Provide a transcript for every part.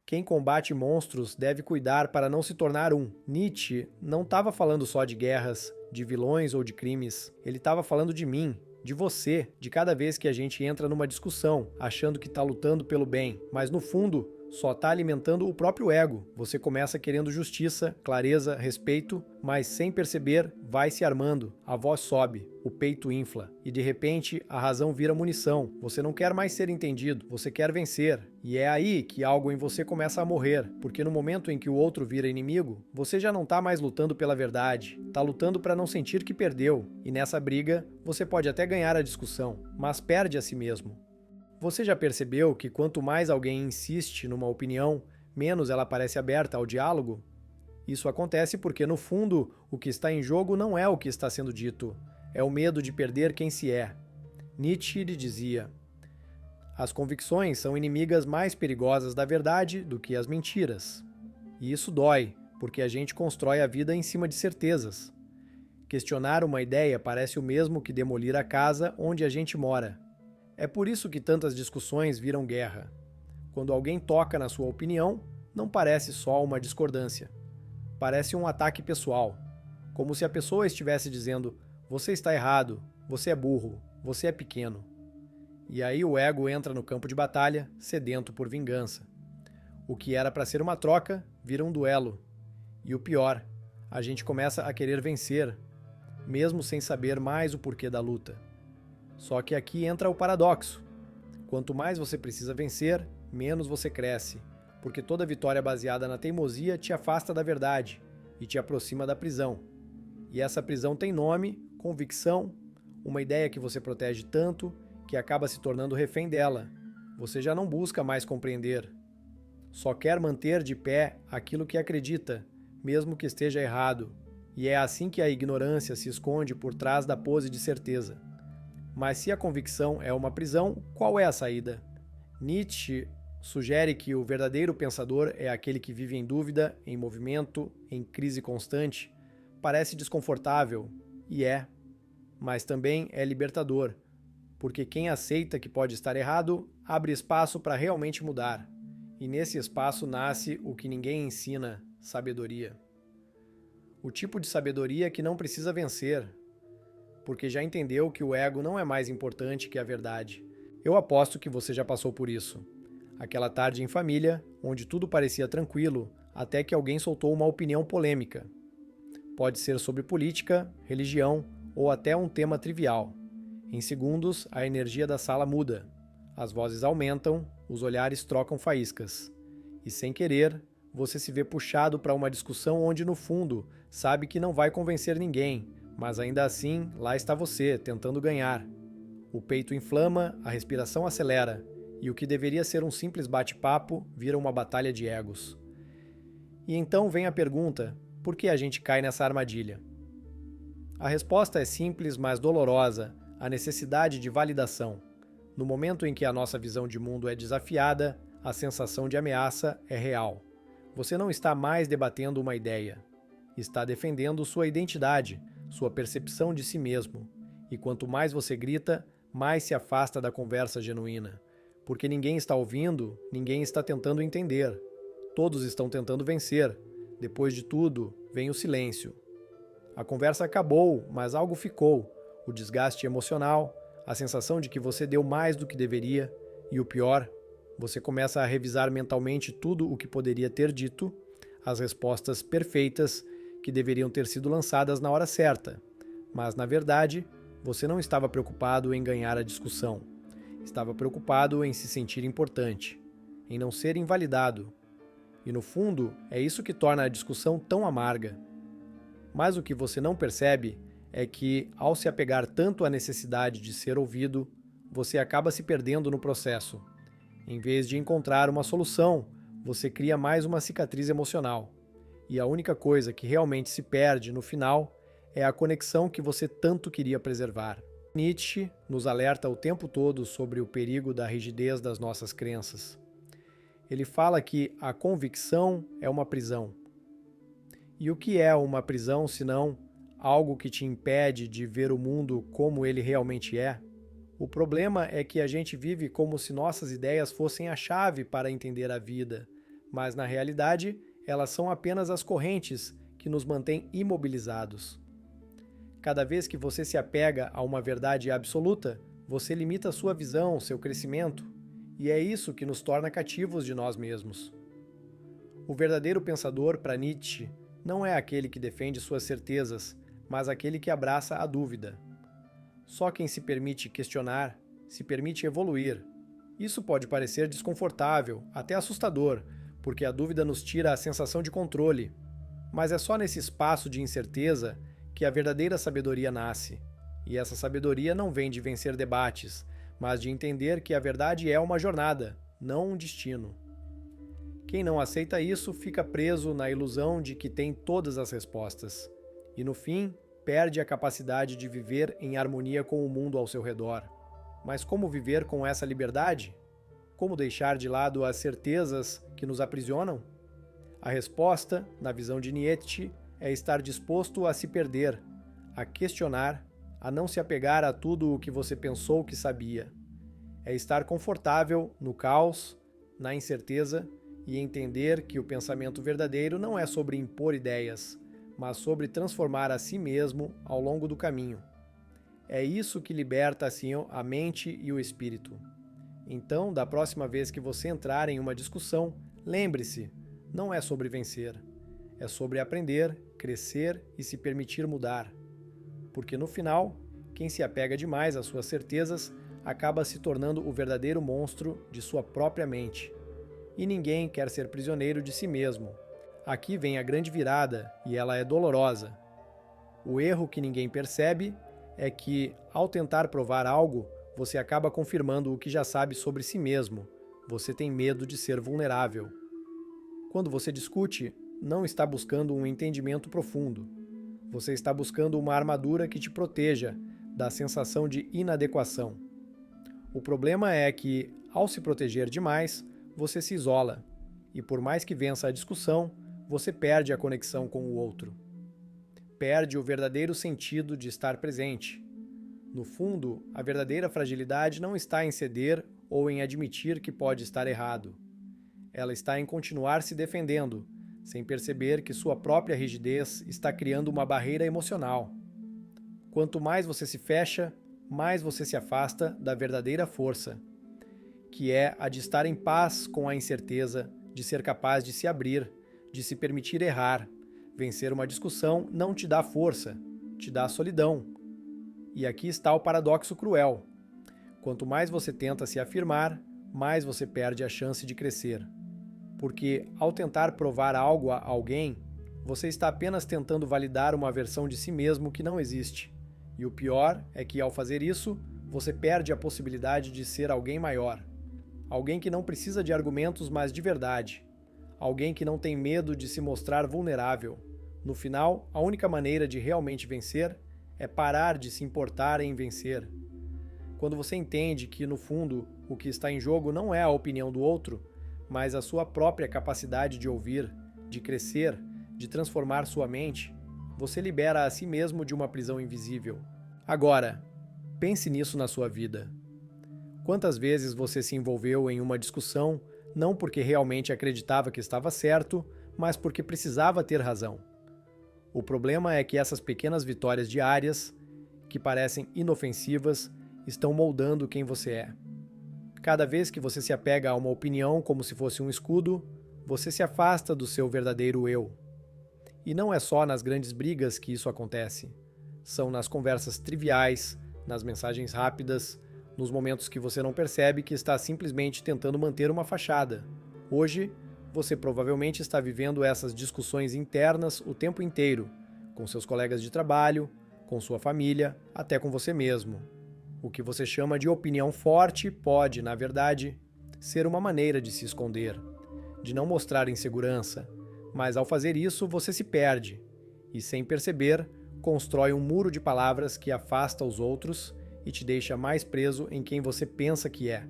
Quem combate monstros deve cuidar para não se tornar um. Nietzsche não estava falando só de guerras, de vilões ou de crimes. Ele estava falando de mim, de você, de cada vez que a gente entra numa discussão, achando que está lutando pelo bem, mas no fundo só está alimentando o próprio ego. Você começa querendo justiça, clareza, respeito, mas sem perceber, vai se armando, a voz sobe, o peito infla, e de repente a razão vira munição. Você não quer mais ser entendido, você quer vencer. E é aí que algo em você começa a morrer, porque no momento em que o outro vira inimigo, você já não está mais lutando pela verdade, está lutando para não sentir que perdeu, e nessa briga você pode até ganhar a discussão, mas perde a si mesmo. Você já percebeu que quanto mais alguém insiste numa opinião, menos ela parece aberta ao diálogo? Isso acontece porque, no fundo, o que está em jogo não é o que está sendo dito, é o medo de perder quem se é. Nietzsche lhe dizia: as convicções são inimigas mais perigosas da verdade do que as mentiras. E isso dói, porque a gente constrói a vida em cima de certezas. Questionar uma ideia parece o mesmo que demolir a casa onde a gente mora. É por isso que tantas discussões viram guerra. Quando alguém toca na sua opinião, não parece só uma discordância. Parece um ataque pessoal. Como se a pessoa estivesse dizendo: você está errado, você é burro, você é pequeno. E aí o ego entra no campo de batalha, sedento por vingança. O que era para ser uma troca, vira um duelo. E o pior, a gente começa a querer vencer, mesmo sem saber mais o porquê da luta. Só que aqui entra o paradoxo. Quanto mais você precisa vencer, menos você cresce, porque toda vitória baseada na teimosia te afasta da verdade e te aproxima da prisão. E essa prisão tem nome, convicção, uma ideia que você protege tanto que acaba se tornando refém dela. Você já não busca mais compreender. Só quer manter de pé aquilo que acredita, mesmo que esteja errado. E é assim que a ignorância se esconde por trás da pose de certeza. Mas se a convicção é uma prisão, qual é a saída? Nietzsche sugere que o verdadeiro pensador é aquele que vive em dúvida, em movimento, em crise constante. Parece desconfortável, e é, mas também é libertador, porque quem aceita que pode estar errado, abre espaço para realmente mudar. E nesse espaço nasce o que ninguém ensina: sabedoria. O tipo de sabedoria que não precisa vencer, porque já entendeu que o ego não é mais importante que a verdade. Eu aposto que você já passou por isso. Aquela tarde em família, onde tudo parecia tranquilo, até que alguém soltou uma opinião polêmica. Pode ser sobre política, religião ou até um tema trivial. Em segundos, a energia da sala muda. As vozes aumentam, os olhares trocam faíscas. E sem querer, você se vê puxado para uma discussão onde, no fundo, sabe que não vai convencer ninguém, mas ainda assim, lá está você, tentando ganhar. O peito inflama, a respiração acelera, e o que deveria ser um simples bate-papo vira uma batalha de egos. E então vem a pergunta: por que a gente cai nessa armadilha? A resposta é simples, mas dolorosa: a necessidade de validação. No momento em que a nossa visão de mundo é desafiada, a sensação de ameaça é real. Você não está mais debatendo uma ideia. Está defendendo sua identidade, sua percepção de si mesmo. E quanto mais você grita, mais se afasta da conversa genuína. Porque ninguém está ouvindo, ninguém está tentando entender. Todos estão tentando vencer. Depois de tudo, vem o silêncio. A conversa acabou, mas algo ficou. O desgaste emocional, a sensação de que você deu mais do que deveria, e o pior, você começa a revisar mentalmente tudo o que poderia ter dito, as respostas perfeitas que deveriam ter sido lançadas na hora certa. Mas, na verdade, você não estava preocupado em ganhar a discussão. Estava preocupado em se sentir importante, em não ser invalidado. E, no fundo, é isso que torna a discussão tão amarga. Mas o que você não percebe é que, ao se apegar tanto à necessidade de ser ouvido, você acaba se perdendo no processo. Em vez de encontrar uma solução, você cria mais uma cicatriz emocional. E a única coisa que realmente se perde no final é a conexão que você tanto queria preservar. Nietzsche nos alerta o tempo todo sobre o perigo da rigidez das nossas crenças. Ele fala que a convicção é uma prisão. E o que é uma prisão senão algo que te impede de ver o mundo como ele realmente é? O problema é que a gente vive como se nossas ideias fossem a chave para entender a vida, mas na realidade elas são apenas as correntes que nos mantêm imobilizados. Cada vez que você se apega a uma verdade absoluta, você limita sua visão, seu crescimento, e é isso que nos torna cativos de nós mesmos. O verdadeiro pensador, para Nietzsche, não é aquele que defende suas certezas, mas aquele que abraça a dúvida. Só quem se permite questionar, se permite evoluir. Isso pode parecer desconfortável, até assustador, porque a dúvida nos tira a sensação de controle. Mas é só nesse espaço de incerteza que a verdadeira sabedoria nasce. E essa sabedoria não vem de vencer debates, mas de entender que a verdade é uma jornada, não um destino. Quem não aceita isso fica preso na ilusão de que tem todas as respostas. E no fim, perde a capacidade de viver em harmonia com o mundo ao seu redor. Mas como viver com essa liberdade? Como deixar de lado as certezas que nos aprisionam? A resposta, na visão de Nietzsche, é estar disposto a se perder, a questionar, a não se apegar a tudo o que você pensou que sabia. É estar confortável no caos, na incerteza e entender que o pensamento verdadeiro não é sobre impor ideias, mas sobre transformar a si mesmo ao longo do caminho. É isso que liberta assim a mente e o espírito. Então, da próxima vez que você entrar em uma discussão, lembre-se, não é sobre vencer. É sobre aprender, crescer e se permitir mudar. Porque no final, quem se apega demais às suas certezas acaba se tornando o verdadeiro monstro de sua própria mente. E ninguém quer ser prisioneiro de si mesmo. Aqui vem a grande virada, e ela é dolorosa. O erro que ninguém percebe é que, ao tentar provar algo, você acaba confirmando o que já sabe sobre si mesmo. Você tem medo de ser vulnerável. Quando você discute, não está buscando um entendimento profundo. Você está buscando uma armadura que te proteja da sensação de inadequação. O problema é que, ao se proteger demais, você se isola. E por mais que vença a discussão, você perde a conexão com o outro. Perde o verdadeiro sentido de estar presente. No fundo, a verdadeira fragilidade não está em ceder ou em admitir que pode estar errado. Ela está em continuar se defendendo, sem perceber que sua própria rigidez está criando uma barreira emocional. Quanto mais você se fecha, mais você se afasta da verdadeira força, que é a de estar em paz com a incerteza, de ser capaz de se abrir, de se permitir errar. Vencer uma discussão não te dá força, te dá solidão. E aqui está o paradoxo cruel. Quanto mais você tenta se afirmar, mais você perde a chance de crescer. Porque, ao tentar provar algo a alguém, você está apenas tentando validar uma versão de si mesmo que não existe. E o pior é que, ao fazer isso, você perde a possibilidade de ser alguém maior. Alguém que não precisa de argumentos, mas de verdade. Alguém que não tem medo de se mostrar vulnerável. No final, a única maneira de realmente vencer é parar de se importar em vencer. Quando você entende que, no fundo, o que está em jogo não é a opinião do outro, mas a sua própria capacidade de ouvir, de crescer, de transformar sua mente, você libera a si mesmo de uma prisão invisível. Agora, pense nisso na sua vida. Quantas vezes você se envolveu em uma discussão, não porque realmente acreditava que estava certo, mas porque precisava ter razão? O problema é que essas pequenas vitórias diárias, que parecem inofensivas, estão moldando quem você é. Cada vez que você se apega a uma opinião como se fosse um escudo, você se afasta do seu verdadeiro eu. E não é só nas grandes brigas que isso acontece. São nas conversas triviais, nas mensagens rápidas, nos momentos que você não percebe que está simplesmente tentando manter uma fachada. Hoje, você provavelmente está vivendo essas discussões internas o tempo inteiro, com seus colegas de trabalho, com sua família, até com você mesmo. O que você chama de opinião forte pode, na verdade, ser uma maneira de se esconder, de não mostrar insegurança, mas ao fazer isso você se perde e, sem perceber, constrói um muro de palavras que afasta os outros e te deixa mais preso em quem você pensa que é,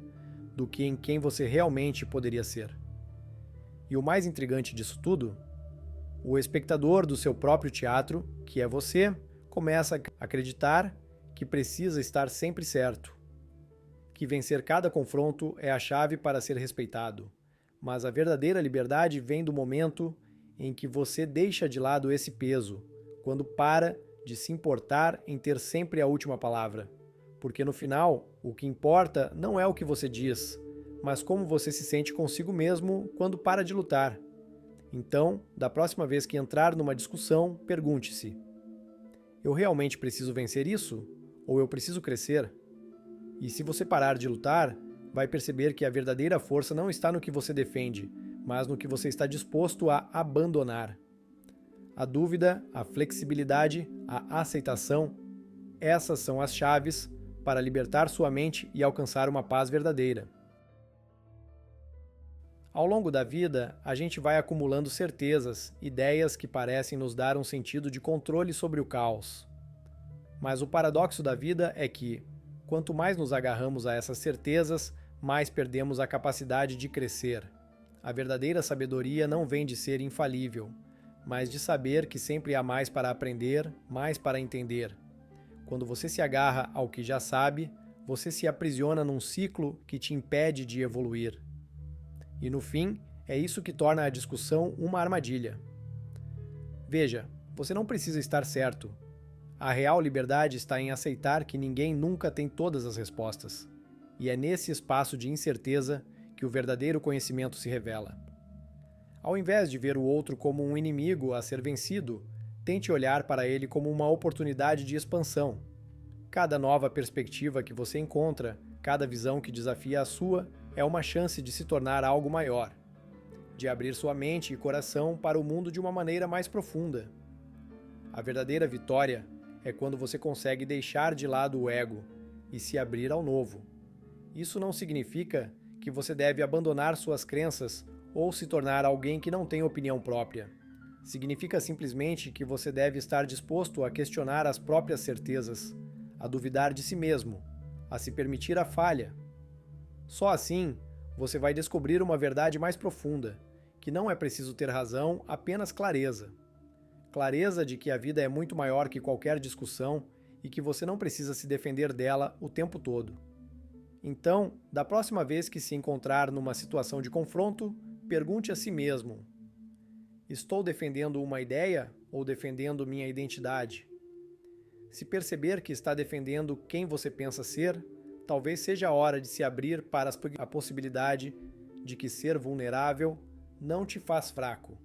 do que em quem você realmente poderia ser. E o mais intrigante disso tudo, o espectador do seu próprio teatro, que é você, começa a acreditar que precisa estar sempre certo, que vencer cada confronto é a chave para ser respeitado, Mas a verdadeira liberdade vem do momento em que você deixa de lado esse peso, quando para de se importar em ter sempre a última palavra. Porque no final, o que importa não é o que você diz, mas como você se sente consigo mesmo quando para de lutar. Então, da próxima vez que entrar numa discussão, pergunte-se: eu realmente preciso vencer isso? Ou eu preciso crescer? E se você parar de lutar, vai perceber que a verdadeira força não está no que você defende, mas no que você está disposto a abandonar. A dúvida, a flexibilidade, a aceitação, essas são as chaves para libertar sua mente e alcançar uma paz verdadeira. Ao longo da vida, a gente vai acumulando certezas, ideias que parecem nos dar um sentido de controle sobre o caos. Mas o paradoxo da vida é que, quanto mais nos agarramos a essas certezas, mais perdemos a capacidade de crescer. A verdadeira sabedoria não vem de ser infalível, mas de saber que sempre há mais para aprender, mais para entender. Quando você se agarra ao que já sabe, você se aprisiona num ciclo que te impede de evoluir. E no fim, é isso que torna a discussão uma armadilha. Veja, você não precisa estar certo. A real liberdade está em aceitar que ninguém nunca tem todas as respostas. E é nesse espaço de incerteza que o verdadeiro conhecimento se revela. Ao invés de ver o outro como um inimigo a ser vencido, tente olhar para ele como uma oportunidade de expansão. Cada nova perspectiva que você encontra, cada visão que desafia a sua, é uma chance de se tornar algo maior, de abrir sua mente e coração para o mundo de uma maneira mais profunda. A verdadeira vitória é quando você consegue deixar de lado o ego e se abrir ao novo. Isso não significa que você deve abandonar suas crenças ou se tornar alguém que não tem opinião própria. Significa simplesmente que você deve estar disposto a questionar as próprias certezas, a duvidar de si mesmo, a se permitir a falha. Só assim, você vai descobrir uma verdade mais profunda, que não é preciso ter razão, apenas clareza. Clareza de que a vida é muito maior que qualquer discussão e que você não precisa se defender dela o tempo todo. Então, da próxima vez que se encontrar numa situação de confronto, pergunte a si mesmo: estou defendendo uma ideia ou defendendo minha identidade? Se perceber que está defendendo quem você pensa ser, talvez seja a hora de se abrir para a possibilidade de que ser vulnerável não te faz fraco.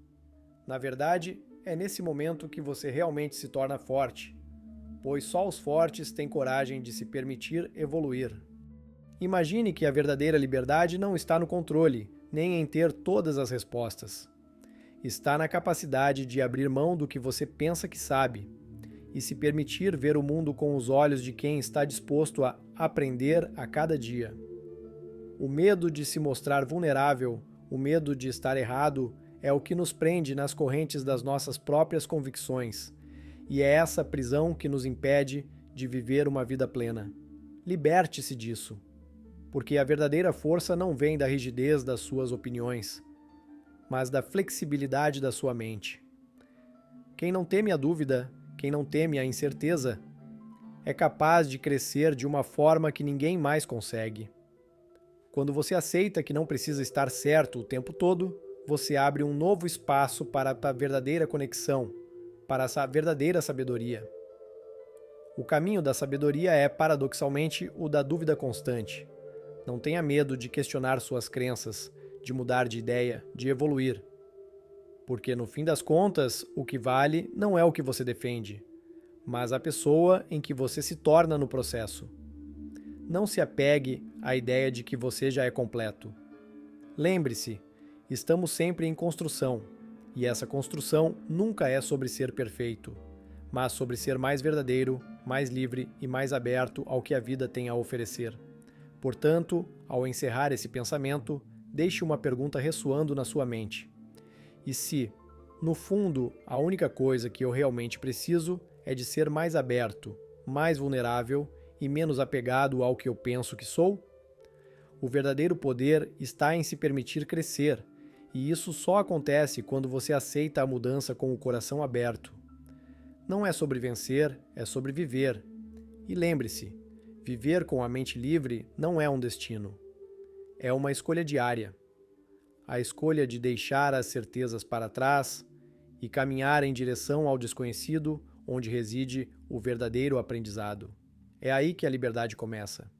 Na verdade, é nesse momento que você realmente se torna forte, pois só os fortes têm coragem de se permitir evoluir. Imagine que a verdadeira liberdade não está no controle, nem em ter todas as respostas. Está na capacidade de abrir mão do que você pensa que sabe e se permitir ver o mundo com os olhos de quem está disposto a aprender a cada dia. O medo de se mostrar vulnerável, o medo de estar errado, é o que nos prende nas correntes das nossas próprias convicções, e é essa prisão que nos impede de viver uma vida plena. Liberte-se disso, porque a verdadeira força não vem da rigidez das suas opiniões, mas da flexibilidade da sua mente. Quem não teme a dúvida, quem não teme a incerteza, é capaz de crescer de uma forma que ninguém mais consegue. Quando você aceita que não precisa estar certo o tempo todo, você abre um novo espaço para a verdadeira conexão, para a verdadeira sabedoria. O caminho da sabedoria é, paradoxalmente, o da dúvida constante. Não tenha medo de questionar suas crenças, de mudar de ideia, de evoluir. Porque, no fim das contas, o que vale não é o que você defende, mas a pessoa em que você se torna no processo. Não se apegue à ideia de que você já é completo. Lembre-se, estamos sempre em construção, e essa construção nunca é sobre ser perfeito, mas sobre ser mais verdadeiro, mais livre e mais aberto ao que a vida tem a oferecer. Portanto, ao encerrar esse pensamento, deixe uma pergunta ressoando na sua mente. E se, no fundo, a única coisa que eu realmente preciso é de ser mais aberto, mais vulnerável e menos apegado ao que eu penso que sou? O verdadeiro poder está em se permitir crescer, e isso só acontece quando você aceita a mudança com o coração aberto. Não é sobre vencer, é sobre viver. E lembre-se, viver com a mente livre não é um destino. É uma escolha diária. a escolha de deixar as certezas para trás e caminhar em direção ao desconhecido, onde reside o verdadeiro aprendizado. É aí que a liberdade começa.